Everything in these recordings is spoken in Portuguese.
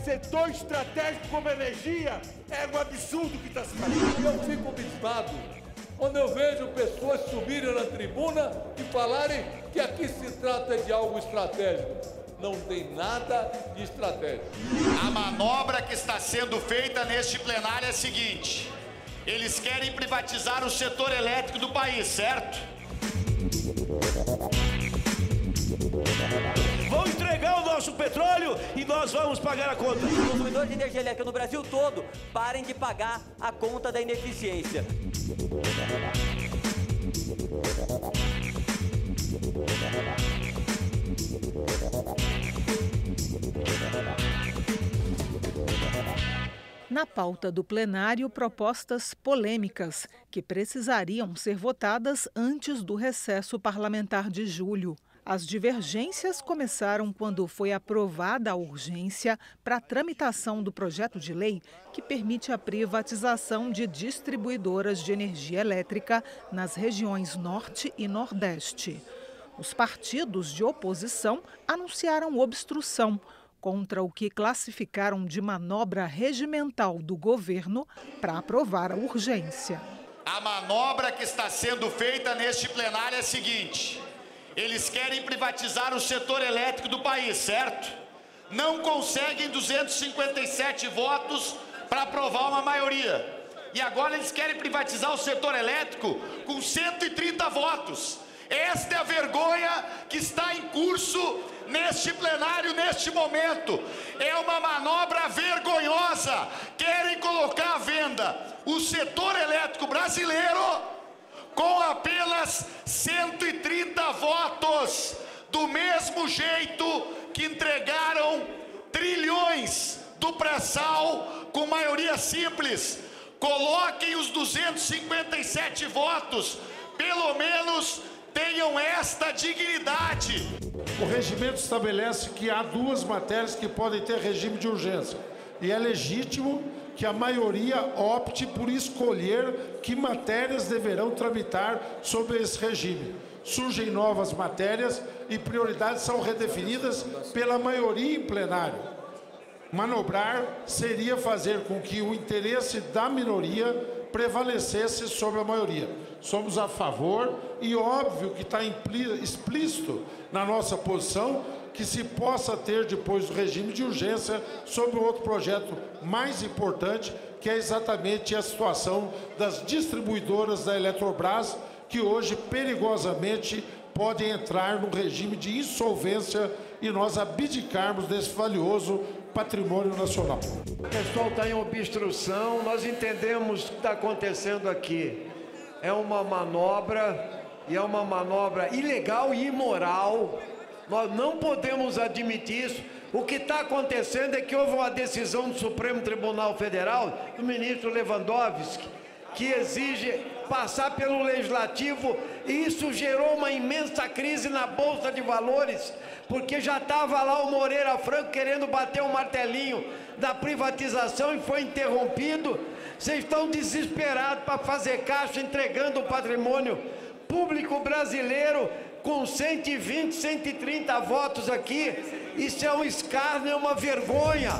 Setor estratégico como energia é um absurdo que está se fazendo. E eu fico abismado quando eu vejo pessoas subirem na tribuna e falarem que aqui se trata de algo estratégico. Não tem nada de estratégico. A manobra que está sendo feita neste plenário é a seguinte: eles querem privatizar o setor elétrico do país, certo? Vão entregar o nosso petróleo e nós vamos pagar a conta. Os consumidores de energia elétrica no Brasil todo parem de pagar a conta da ineficiência. Na pauta do plenário, propostas polêmicas que precisariam ser votadas antes do recesso parlamentar de julho. As divergências começaram quando foi aprovada a urgência para a tramitação do projeto de lei que permite a privatização de distribuidoras de energia elétrica nas regiões Norte e Nordeste. Os partidos de oposição anunciaram obstrução contra o que classificaram de manobra regimental do governo para aprovar a urgência. A manobra que está sendo feita neste plenário é a seguinte: eles querem privatizar o setor elétrico do país, certo? Não conseguem 257 votos para aprovar uma maioria. E agora eles querem privatizar o setor elétrico com 130 votos. Esta é a vergonha que está em curso neste plenário, neste momento. É uma manobra vergonhosa. Querem colocar à venda o setor elétrico brasileiro com apenas 130 votos, do mesmo jeito que entregaram trilhões do pré-sal com maioria simples. Coloquem os 257 votos, pelo menos tenham esta dignidade. O regimento estabelece que há duas matérias que podem ter regime de urgência. E é legítimo que a maioria opte por escolher que matérias deverão tramitar sob esse regime. Surgem novas matérias e prioridades são redefinidas pela maioria em plenário. Manobrar seria fazer com que o interesse da minoria prevalecesse sobre a maioria. Somos a favor e óbvio que está explícito na nossa posição que se possa ter depois do regime de urgência sobre outro projeto mais importante, que é exatamente a situação das distribuidoras da Eletrobras, que hoje perigosamente podem entrar no regime de insolvência e nós abdicarmos desse valioso patrimônio nacional. O pessoal está em obstrução, nós entendemos o que está acontecendo aqui. É uma manobra, e é uma manobra ilegal e imoral. Nós não podemos admitir isso. O que está acontecendo é que houve uma decisão do Supremo Tribunal Federal, do ministro Lewandowski, que exige passar pelo Legislativo, e isso gerou uma imensa crise na Bolsa de Valores, porque já estava lá o Moreira Franco querendo bater um martelinho da privatização e foi interrompido. Vocês estão desesperados para fazer caixa, entregando o patrimônio público brasileiro com 120, 130 votos aqui. Isso é um escárnio, é uma vergonha.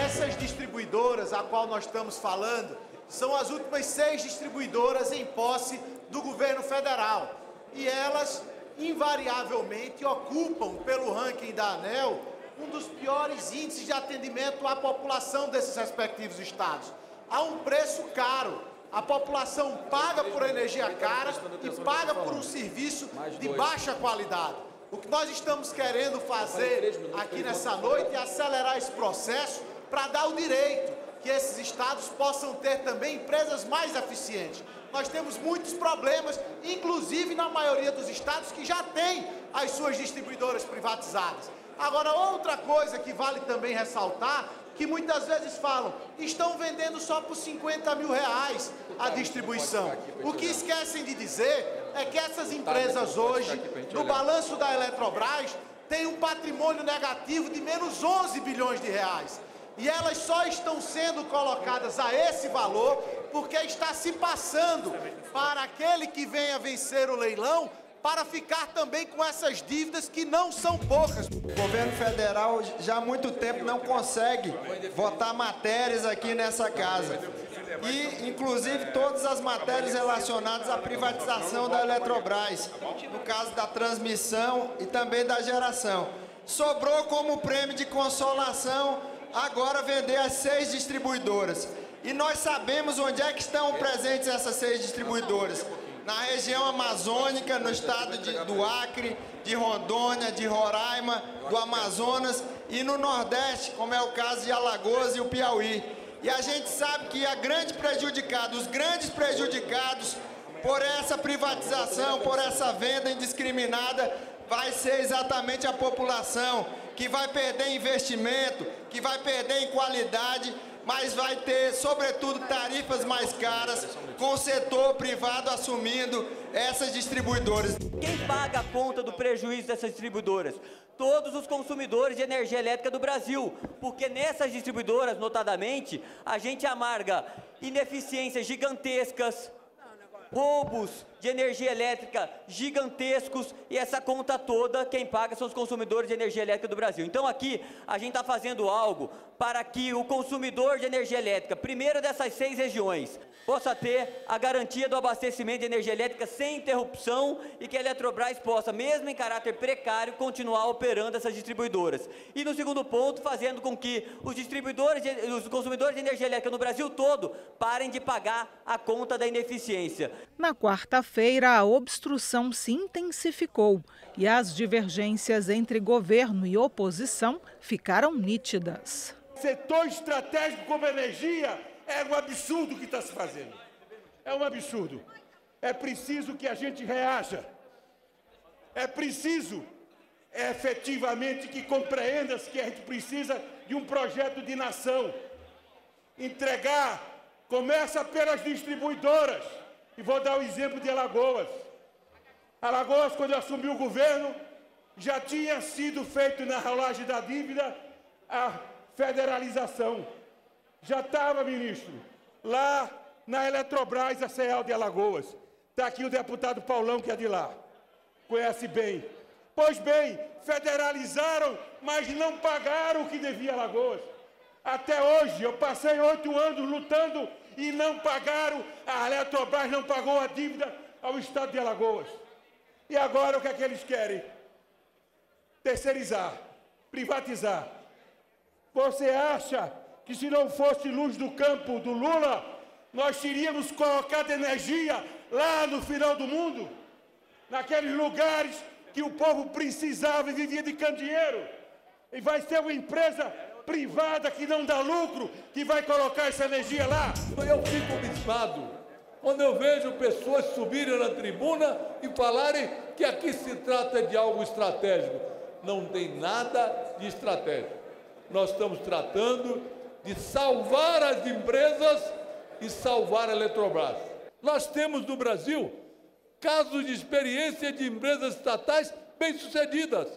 Essas distribuidoras a qual nós estamos falando são as últimas 6 distribuidoras em posse do governo federal. E elas, invariavelmente, ocupam, pelo ranking da ANEEL, um dos piores índices de atendimento à população desses respectivos estados. Há um preço caro. A população paga por energia cara e paga por um serviço de baixa qualidade. O que nós estamos querendo fazer aqui nessa noite é acelerar esse processo para dar o direito que esses estados possam ter também empresas mais eficientes. Nós temos muitos problemas, inclusive na maioria dos estados que já têm as suas distribuidoras privatizadas. Agora, outra coisa que vale também ressaltar, que muitas vezes falam, estão vendendo só por 50 mil reais a distribuição. O que esquecem de dizer é que essas empresas hoje, no balanço da Eletrobras, têm um patrimônio negativo de menos 11 bilhões de reais. E elas só estão sendo colocadas a esse valor porque está se passando para aquele que venha vencer o leilão para ficar também com essas dívidas que não são poucas. O governo federal já há muito tempo não consegue votar matérias aqui nessa casa. E, inclusive, todas as matérias relacionadas à privatização da Eletrobras, no caso da transmissão e também da geração. Sobrou como prêmio de consolação agora vender as 6 distribuidoras. E nós sabemos onde é que estão presentes essas 6 distribuidoras. Na região amazônica, no estado do Acre, de Rondônia, de Roraima, do Amazonas e no Nordeste, como é o caso de Alagoas e o Piauí. E a gente sabe que os grandes prejudicados por essa privatização, por essa venda indiscriminada, vai ser exatamente a população, que vai perder investimento, que vai perder em qualidade, mas vai ter, sobretudo, tarifas mais caras, com o setor privado assumindo essas distribuidoras. Quem paga a conta do prejuízo dessas distribuidoras? Todos os consumidores de energia elétrica do Brasil, porque nessas distribuidoras, notadamente, a gente amarga ineficiências gigantescas, roubos de energia elétrica gigantescos, e essa conta toda, quem paga são os consumidores de energia elétrica do Brasil. Então aqui, a gente está fazendo algo para que o consumidor de energia elétrica, primeiro dessas 6 regiões, possa ter a garantia do abastecimento de energia elétrica sem interrupção e que a Eletrobras possa, mesmo em caráter precário, continuar operando essas distribuidoras. E no segundo ponto, fazendo com que os consumidores de energia elétrica no Brasil todo parem de pagar a conta da ineficiência. Na quarta-feira, a obstrução se intensificou e as divergências entre governo e oposição ficaram nítidas. Setor estratégico como energia é um absurdo o que está se fazendo. É um absurdo. É preciso que a gente reaja. É preciso efetivamente que compreenda-se que a gente precisa de um projeto de nação. Entregar, começa pelas distribuidoras. E vou dar o exemplo de Alagoas. Alagoas, quando assumiu o governo, já tinha sido feito na rolagem da dívida a federalização. Já estava, ministro, lá na Eletrobras, a CEAL de Alagoas. Está aqui o deputado Paulão, que é de lá. Conhece bem. Pois bem, federalizaram, mas não pagaram o que devia a Alagoas. Até hoje, eu passei 8 anos lutando e não pagaram, a Eletrobras não pagou a dívida ao estado de Alagoas. E agora o que é que eles querem? Terceirizar, privatizar. Você acha que se não fosse luz do campo do Lula, nós teríamos colocado energia lá no final do mundo? Naqueles lugares que o povo precisava e vivia de candeeiro? E vai ser uma empresa privada que não dá lucro que vai colocar essa energia lá? Eu fico abismado quando eu vejo pessoas subirem na tribuna e falarem que aqui se trata de algo estratégico. Não tem nada de estratégico. Nós estamos tratando de salvar as empresas e salvar a Eletrobras. Nós temos no Brasil casos de experiência de empresas estatais bem-sucedidas.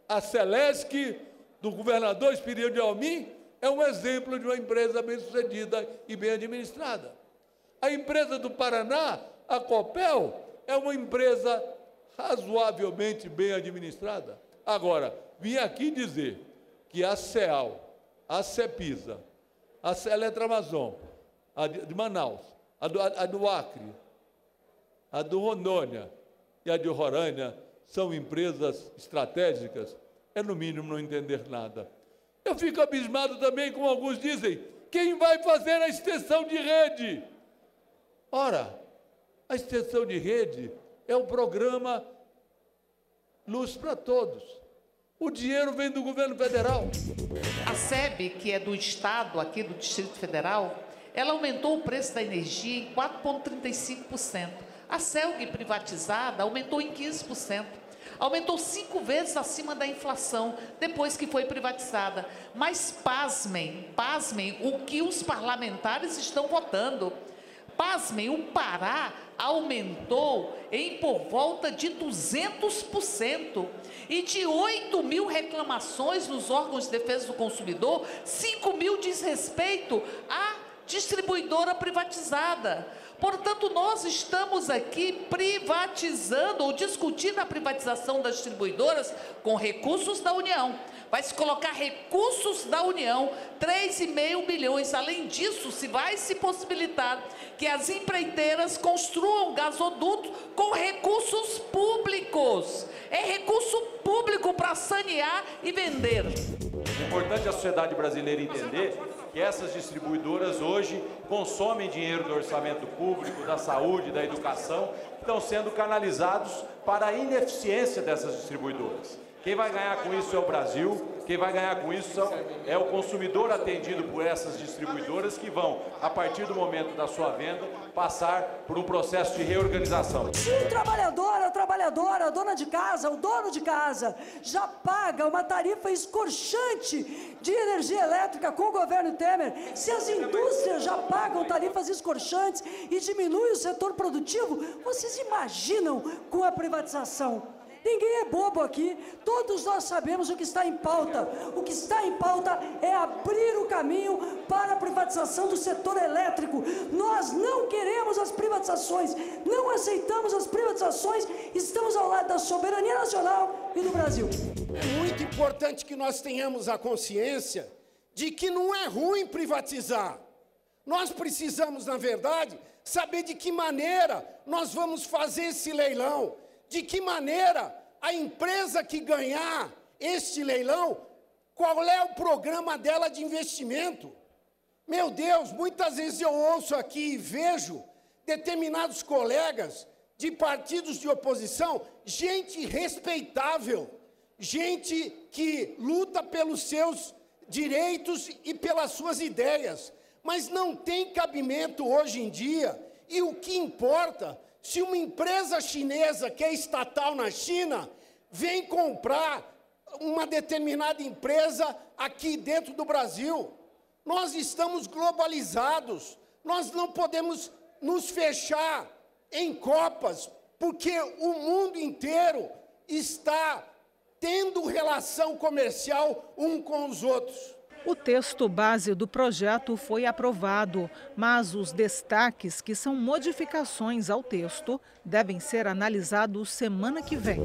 A Celesc, do governador Espírito Almin, é um exemplo de uma empresa bem-sucedida e bem administrada. A empresa do Paraná, a Copel, é uma empresa razoavelmente bem administrada. Agora, vim aqui dizer que a CEAL, a CEPISA, a Eletroamazon, a de Manaus, a do Acre, a do Rondônia e a de Roraima são empresas estratégicas, é no mínimo não entender nada. Eu fico abismado também, como alguns dizem, quem vai fazer a extensão de rede? Ora, a extensão de rede é o programa Luz para Todos. O dinheiro vem do governo federal. A SEB, que é do Estado, aqui do Distrito Federal, ela aumentou o preço da energia em 4,35%. A CELG privatizada aumentou em 15%. Aumentou 5 vezes acima da inflação, depois que foi privatizada. Mas pasmem, o que os parlamentares estão votando. Pasmem, o Pará aumentou em por volta de 200%. E de 8 mil reclamações nos órgãos de defesa do consumidor, 5 mil diz respeito a distribuidora privatizada. Portanto, nós estamos aqui privatizando ou discutindo a privatização das distribuidoras com recursos da União. Vai se colocar recursos da União, 3,5 bilhões. Além disso, vai se possibilitar que as empreiteiras construam gasodutos com recursos públicos. É recurso público para sanear e vender. É importante a sociedade brasileira entender que essas distribuidoras hoje consomem dinheiro do orçamento público, da saúde, da educação, que estão sendo canalizados para a ineficiência dessas distribuidoras. Quem vai ganhar com isso é o Brasil, quem vai ganhar com isso é o consumidor atendido por essas distribuidoras que vão, a partir do momento da sua venda, passar por um processo de reorganização. Se o trabalhador, a trabalhadora, a dona de casa, o dono de casa, já paga uma tarifa escorchante de energia elétrica com o governo Temer, se as indústrias já pagam tarifas escorchantes e diminuem o setor produtivo, vocês imaginam com a privatização? Ninguém é bobo aqui, todos nós sabemos o que está em pauta. O que está em pauta é abrir o caminho para a privatização do setor elétrico. Nós não queremos as privatizações, não aceitamos as privatizações, estamos ao lado da soberania nacional e do Brasil. É muito importante que nós tenhamos a consciência de que não é ruim privatizar. Nós precisamos, na verdade, saber de que maneira nós vamos fazer esse leilão. De que maneira a empresa que ganhar este leilão, qual é o programa dela de investimento? Meu Deus, muitas vezes eu ouço aqui e vejo determinados colegas de partidos de oposição, gente respeitável, gente que luta pelos seus direitos e pelas suas ideias, mas não tem cabimento hoje em dia, e o que importa, se uma empresa chinesa que é estatal na China vem comprar uma determinada empresa aqui dentro do Brasil. Nós estamos globalizados, nós não podemos nos fechar em copas, porque o mundo inteiro está tendo relação comercial um com os outros. O texto base do projeto foi aprovado, mas os destaques, que são modificações ao texto, devem ser analisados semana que vem.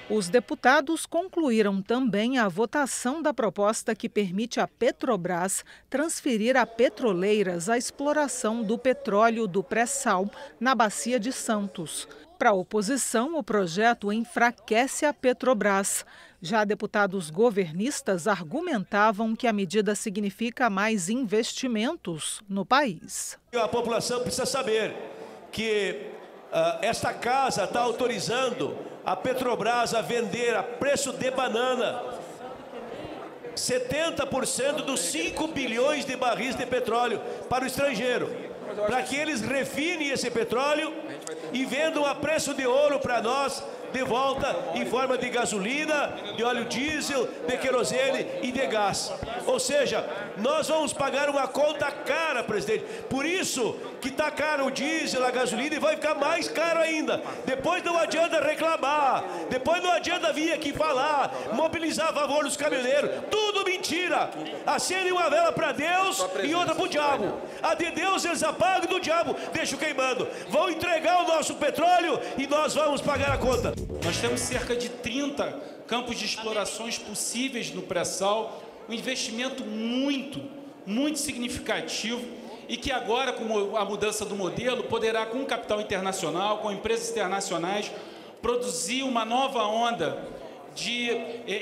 Os deputados concluíram também a votação da proposta que permite à Petrobras transferir a petroleiras a exploração do petróleo do pré-sal na Bacia de Santos. Para a oposição, o projeto enfraquece a Petrobras. Já deputados governistas argumentavam que a medida significa mais investimentos no país. A população precisa saber que esta casa está autorizando a Petrobras a vender a preço de banana 70% dos 5 bilhões de barris de petróleo para o estrangeiro, para que eles refinem esse petróleo e vendam a preço de ouro para nós, de volta em forma de gasolina, de óleo diesel, de querosene e de gás. Ou seja, nós vamos pagar uma conta cara, presidente. Por isso que está caro o diesel, a gasolina, e vai ficar mais caro ainda. Depois não adianta reclamar, depois não adianta vir aqui falar, mobilizar a favor dos caminhoneiros. Tudo mentira. Acendem uma vela para Deus e outra para o diabo. A de Deus eles apagam, do diabo deixam queimando. Vão entregar o nosso petróleo e nós vamos pagar a conta. Nós temos cerca de 30 campos de explorações possíveis no pré-sal, um investimento muito significativo e que agora, com a mudança do modelo, poderá, com capital internacional, com empresas internacionais, produzir uma nova onda de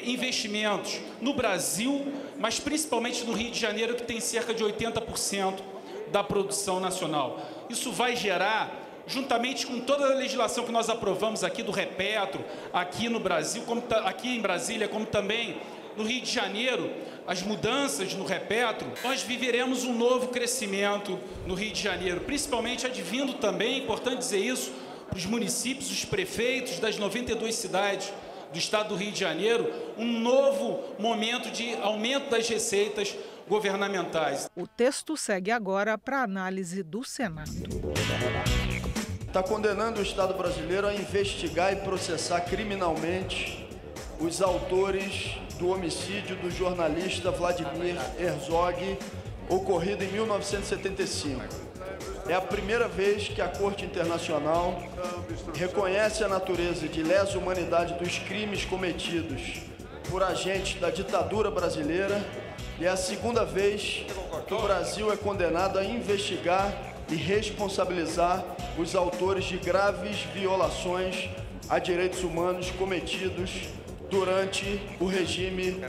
investimentos no Brasil, mas principalmente no Rio de Janeiro, que tem cerca de 80% da produção nacional. Isso vai gerar, juntamente com toda a legislação que nós aprovamos aqui do Repetro, aqui no Brasil, aqui em Brasília, como também no Rio de Janeiro, as mudanças no Repetro, nós viveremos um novo crescimento no Rio de Janeiro, principalmente advindo também, é importante dizer isso, para os municípios, os prefeitos das 92 cidades do estado do Rio de Janeiro, um novo momento de aumento das receitas governamentais. O texto segue agora para análise do Senado. Está condenando o Estado brasileiro a investigar e processar criminalmente os autores do homicídio do jornalista Vladimir Herzog, ocorrido em 1975. É a primeira vez que a Corte Internacional reconhece a natureza de lesa humanidade dos crimes cometidos por agentes da ditadura brasileira e é a segunda vez que o Brasil é condenado a investigar e responsabilizar os autores de graves violações a direitos humanos cometidos durante o regime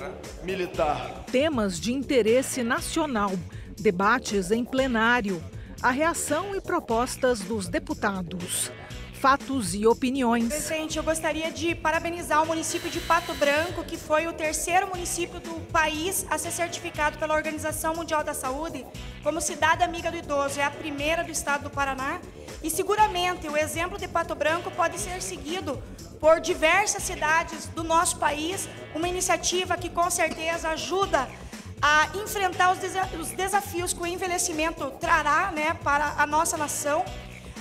militar. Temas de interesse nacional, debates em plenário, a reação e propostas dos deputados. Fatos e opiniões. Presidente, eu gostaria de parabenizar o município de Pato Branco, que foi o terceiro município do país a ser certificado pela Organização Mundial da Saúde como cidade amiga do idoso. É a primeira do estado do Paraná. E seguramente o exemplo de Pato Branco pode ser seguido por diversas cidades do nosso país, uma iniciativa que com certeza ajuda a enfrentar os desafios que o envelhecimento trará, né, para a nossa nação,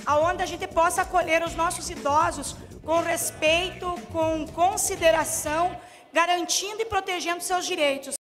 aonde a gente possa acolher os nossos idosos com respeito, com consideração, garantindo e protegendo seus direitos.